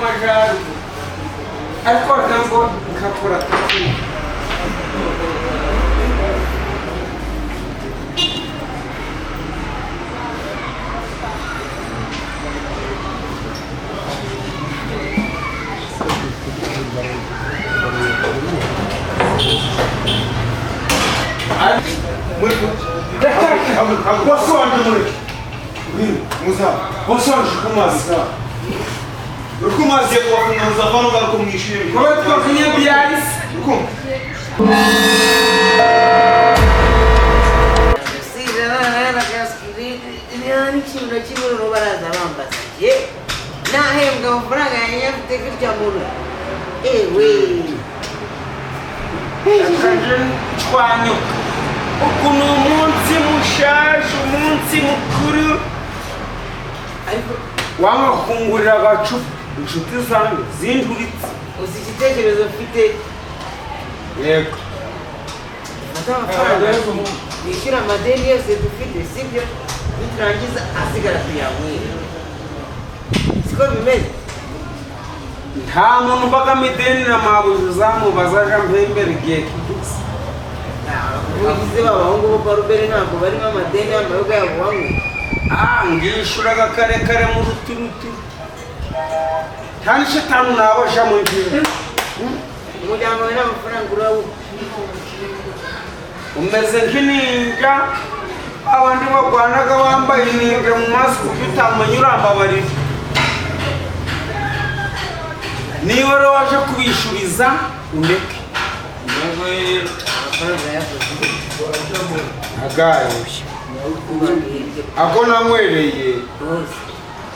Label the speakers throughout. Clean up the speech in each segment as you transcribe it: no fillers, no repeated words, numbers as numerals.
Speaker 1: majari ariko ntabwo nkakora
Speaker 2: Você começa. Eu comecei a fazer uns avanos para comunicar.
Speaker 1: Como é que eu vinha biais?
Speaker 2: Como?
Speaker 3: Sim, ela quer yani chimno no baraza mamba sanje. Na hem ga fraga ya tekir jamuru. We.
Speaker 1: Kanjin chwanyu. Ukuno munsi mushashu munsi mukuru. Wanga kungurira agacupa inshuti zanjye zinduritse
Speaker 3: Uzi igitekerezo mfite
Speaker 1: yego
Speaker 3: fata amafaranga yishyura amadeni yose dufite sibyo niturangiza asigara tuyamwira siko bimeze
Speaker 1: nta muntu mbagamo ideni na mabuja uzamubaza aja mpembera igihe kigeze
Speaker 3: ugize b'abahungu bo kwa Rubere ntabwo barimo amadeni y'amayoga yabo bamwe
Speaker 1: ngishuraga kare kare mu ruturutu nta n'ishetani nabasha mu nzira
Speaker 3: umuryango wawe n'amafaranga urawo
Speaker 1: umeze nk'ininja abandi bagwanaga bambaye ininja mu maso kuko utamenya urambabarira niba rero waje kubishuriza undeke
Speaker 3: amafaranga yakoze
Speaker 1: agayoshye ako nanywereye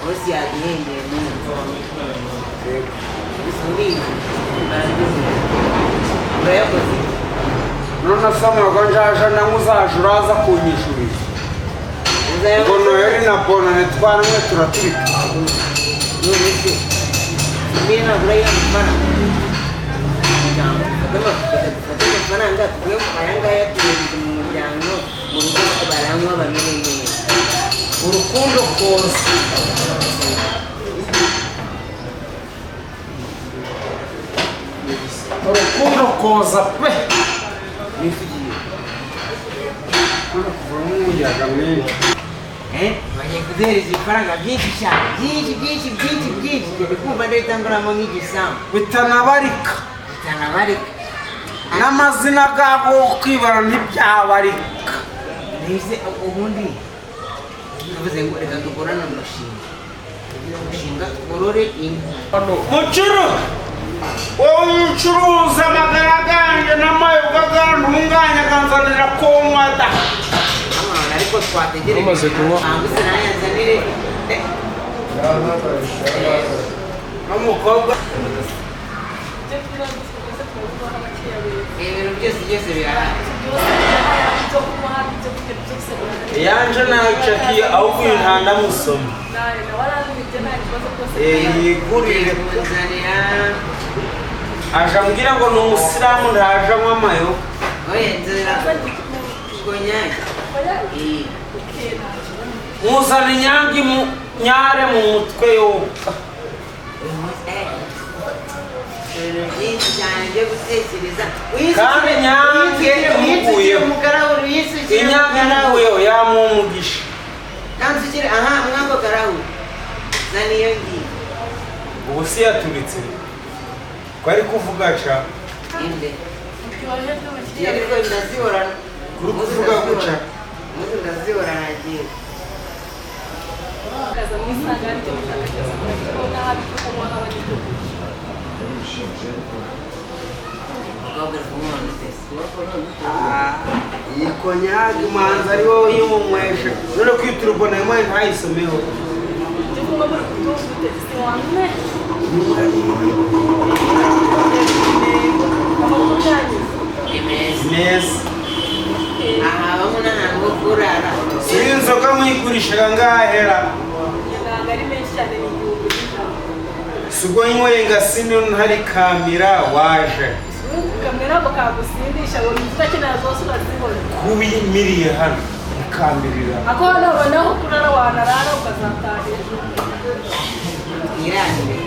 Speaker 3: bose yagihengeye n'umva urayakoze
Speaker 1: none asamaga njaja namwe uzaje uraza kunyishuriza ngo noheli na bonane twaramwe turatubika
Speaker 3: none se mbere ntabwo urayamafaranga dufate amafaranga tuvuye mu ayangaya tuyohereza mu muryango mu rugo baranywa bamere neza
Speaker 1: urukundo koza urukundo koza pe
Speaker 3: nifugiye
Speaker 1: kuvamo umuyaga mwinshi
Speaker 3: bagiye kuduhereza ibifaranga byinshi cyane byinshi ndi kumva ndabitanguramo nk'igisambu
Speaker 1: bitanabarika
Speaker 3: bitanabarika
Speaker 1: n'amazina gabo kwibara ntibyabarika
Speaker 3: nise ubundi bivuze ngo reka dukorane umushinga tworore inka
Speaker 1: mucuru wowe umucuruza amagara ganjye n'amayoga gantunganya akanzanira komada
Speaker 3: ariko twategereje
Speaker 2: Umaze kunywa?
Speaker 3: ntabwo se nayanzanire
Speaker 1: n'umukobwa
Speaker 3: ibintu byose birahari
Speaker 1: yanje nayicakiye ahubwo uyu ntandamusoma yigurire
Speaker 3: kuzanira
Speaker 1: aje ambwira ngo ni umusilamu ndaje anywa amayoga
Speaker 3: oya nzira gonyanya
Speaker 1: muzana inyange nyare mu mutwe yoka
Speaker 3: ibintu byinshi cyane byo gutekereza
Speaker 1: kandi nyange umukuyeho inyange umukuyeho yamumugisha
Speaker 3: kandi ukiri aha mwako karahuri zana iyo ngiyo
Speaker 1: ubu si yaturitse kwari kuvuga ca
Speaker 3: inde ariko ndazihorana
Speaker 1: kuri kuvuga guca
Speaker 3: umunsi ndazihorana agiye
Speaker 1: iyi konyage manza ari wowe uyimunywesha none kwitura ubona imwe ntayisomeho neza
Speaker 3: aha bamwe n'ahantu ho kurara
Speaker 1: si inzoga muyigurishaga ngahera si ubwo nyweye ngasini ntari kamira waje kubimiriye hano ikamirira
Speaker 3: irangire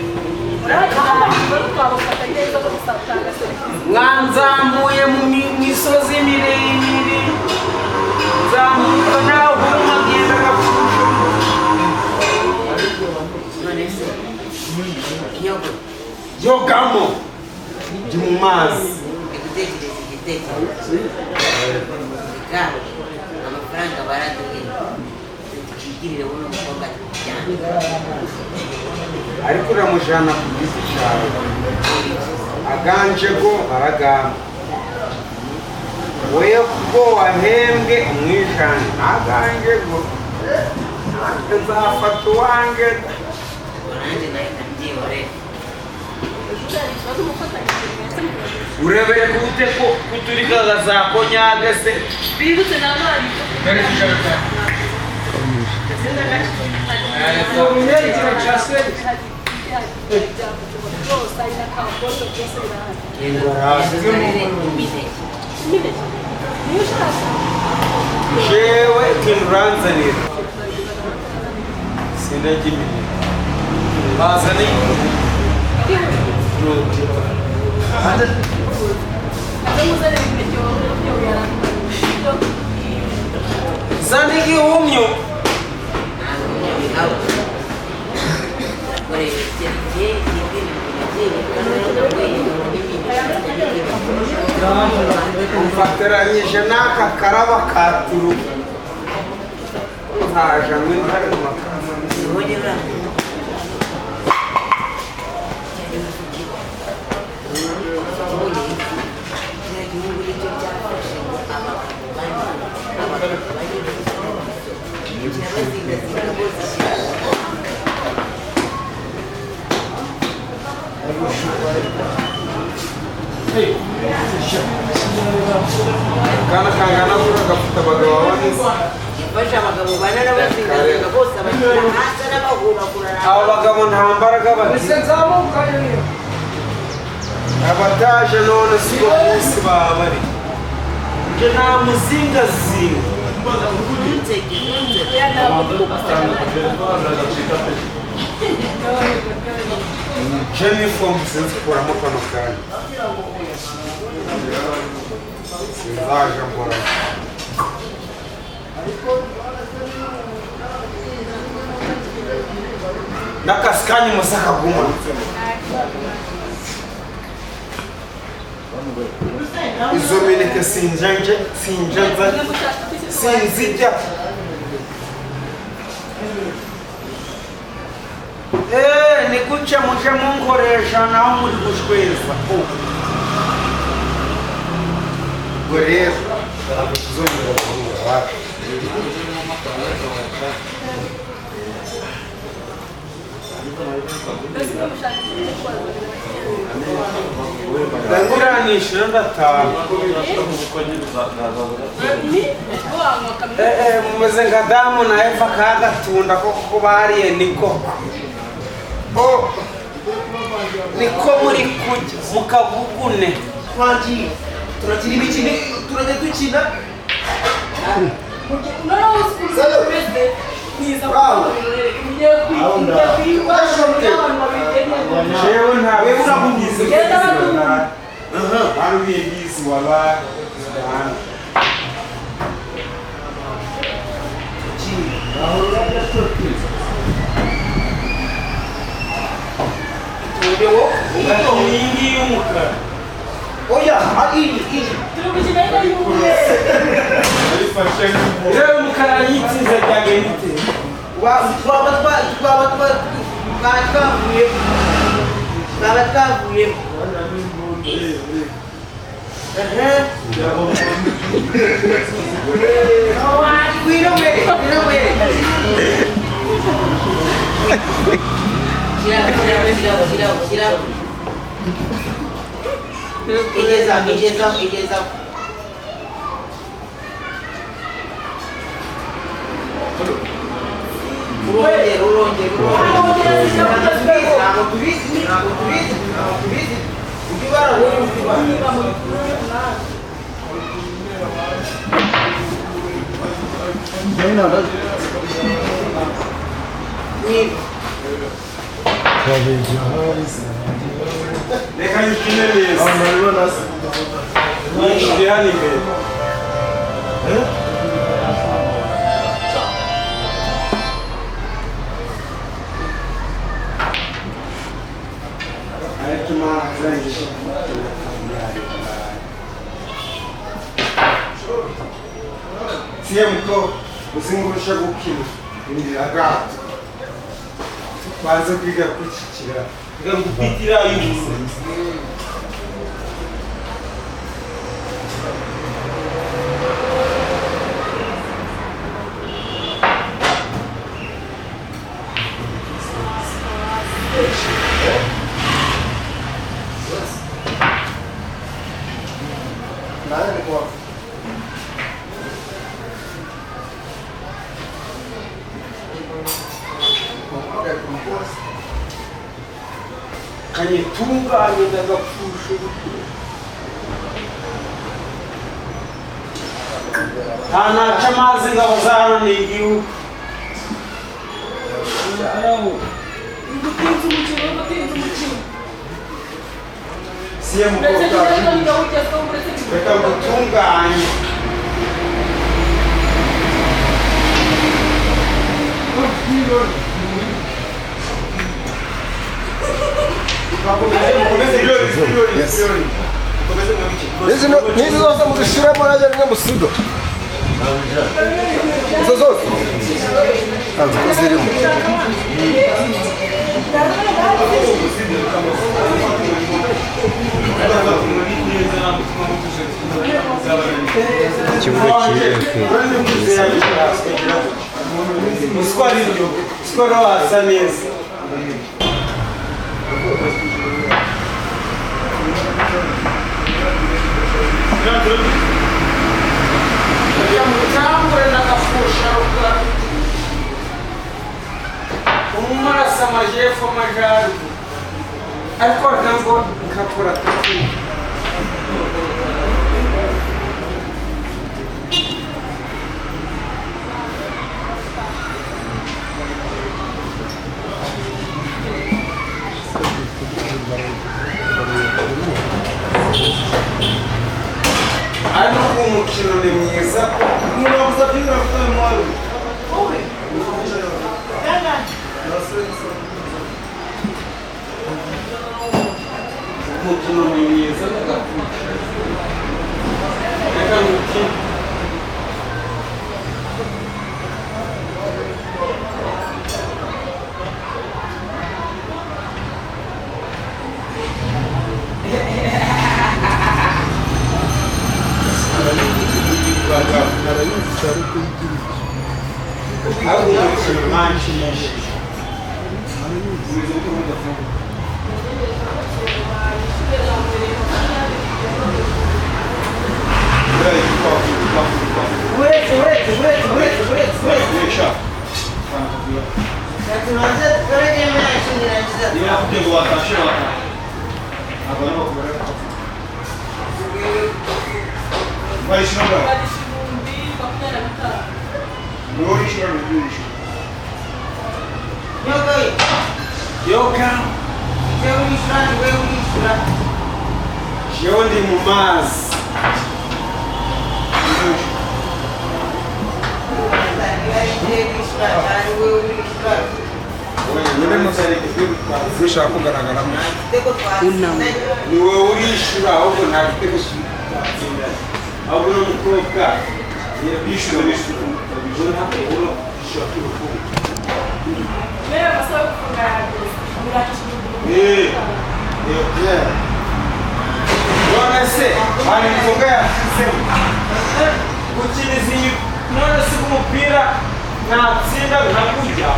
Speaker 1: mwanzamuye mu misozi miremire nzamuka nawe uhuma genda gapfusha
Speaker 3: none se inyogo
Speaker 1: yogamo ndi mu mazi
Speaker 3: igutekereza igitekerezo kandi amafaranga baraduhera tukigirire buno mukobwa cyane
Speaker 1: ariko uramujana ku giti cyawe aganje go aragamba wewe kuko wahembwe umwijana aganje go nanjye nzafata uwanjye
Speaker 3: nanjye nahita mbyihorera
Speaker 1: urebere gute ko kuturikaga za konyage se
Speaker 4: bibutse na none
Speaker 1: jewe kinuranzanira sindagimini bazane zana igihumyo umfatiranyije n'aka karaba katuru nzaja mwintare mu makama kana kangana kura gafite abagabo bane
Speaker 3: ifasha abagabo bane n'abazingazinga bose abashyira hasi n'abahura
Speaker 1: abo bagabo nta mbaraga bafite abataje none si bo munsi baba bari nje nta muzingazinga Jennifer sinzikuramo kano kanya sinzaje mbora n'akasi kanyu musaka guma izo mineke sinjanja sinzijya ni guca muje munkoresha naho muri gushweza ubwo rero ntabwo tuzongera guhura wacu ndanguranisha ndataha mumeze nka damu na eva kagatunda ko kuko bariye niko niko muri kujya mukagugune
Speaker 2: twagiye turakira imikino turajya dukina
Speaker 1: jewe ntawe uramugize barubiye bizi waba iyi y'umukara
Speaker 2: oya iyi
Speaker 1: rero umukara yitsinze byagenda ite
Speaker 3: twaba twavuyemo igeza
Speaker 2: urongera reka nyikine neza nyishyize hano imbere
Speaker 1: Siemko uzingurusha gukina indira gato banze kwiga kwicikira
Speaker 2: ngakupitira yuso
Speaker 1: kanyitunganye ndagapfusha nta naca amazi ngabo zano ni igihugu Siemko reka ngutunganye
Speaker 4: Nizi zose muzishiremo najya rimwe musigo izo zose ntabwo ko zirimo
Speaker 1: ikibuga Skoro wasa neza mutambure nakafusha umurasa amajepfo amajyaruguru ariko ntabwo nkakora tatu ariko umukino ni mwiza
Speaker 2: umurongo byura kwa mwari
Speaker 1: umukino ni mwiza ndagapfusha reka ngukine ahubwo umukino ntanshimishije yoka jewe ndi mu mazi
Speaker 4: ushaka kugaragaramo
Speaker 1: ni wowe urishura ahubwo nta gitego ahubwo n'umukobwa yishyura ntabwo ushaka urukundo none se hari inzoga yashyizemo gukiniza iyi none se umupira natsinda nkakurya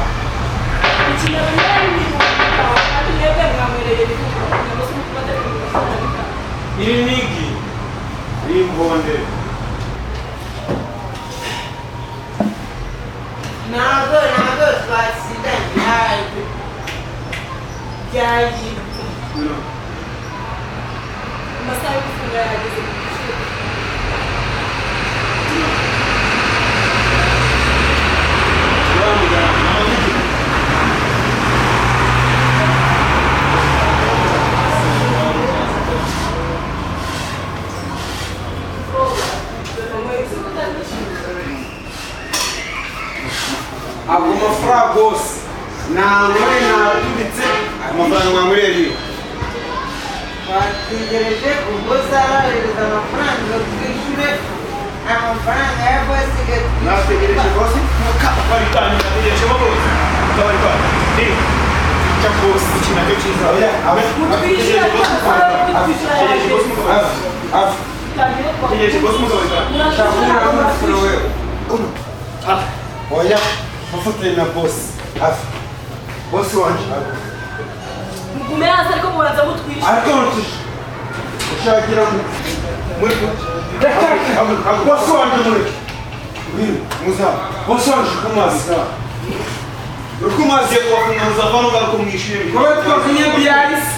Speaker 1: iri nigi rimbonde
Speaker 3: ntabwo twatsinda byagiye
Speaker 5: amasaha yo gufunga yageze ku ishuri
Speaker 3: bategereje ubwo zarohereza amafaranga twishyure amafaranga ya bosi
Speaker 2: nategereje bosi barikanye nategereje bosi barikanye ni cha bosi kinacyo cyiza
Speaker 5: Mutwishyura
Speaker 2: tegereje bosi tegereje bosi
Speaker 1: oya mufatanye na bosi bosi wanje
Speaker 5: mugume hasi ariko mubanza mutwishyura.
Speaker 1: ariko ushagira muri bosi wanje muri muza bosi wanje kumazi
Speaker 2: Rukumaze kwa kunoza vano garuko mwishyure
Speaker 1: kwa twakunye byarisi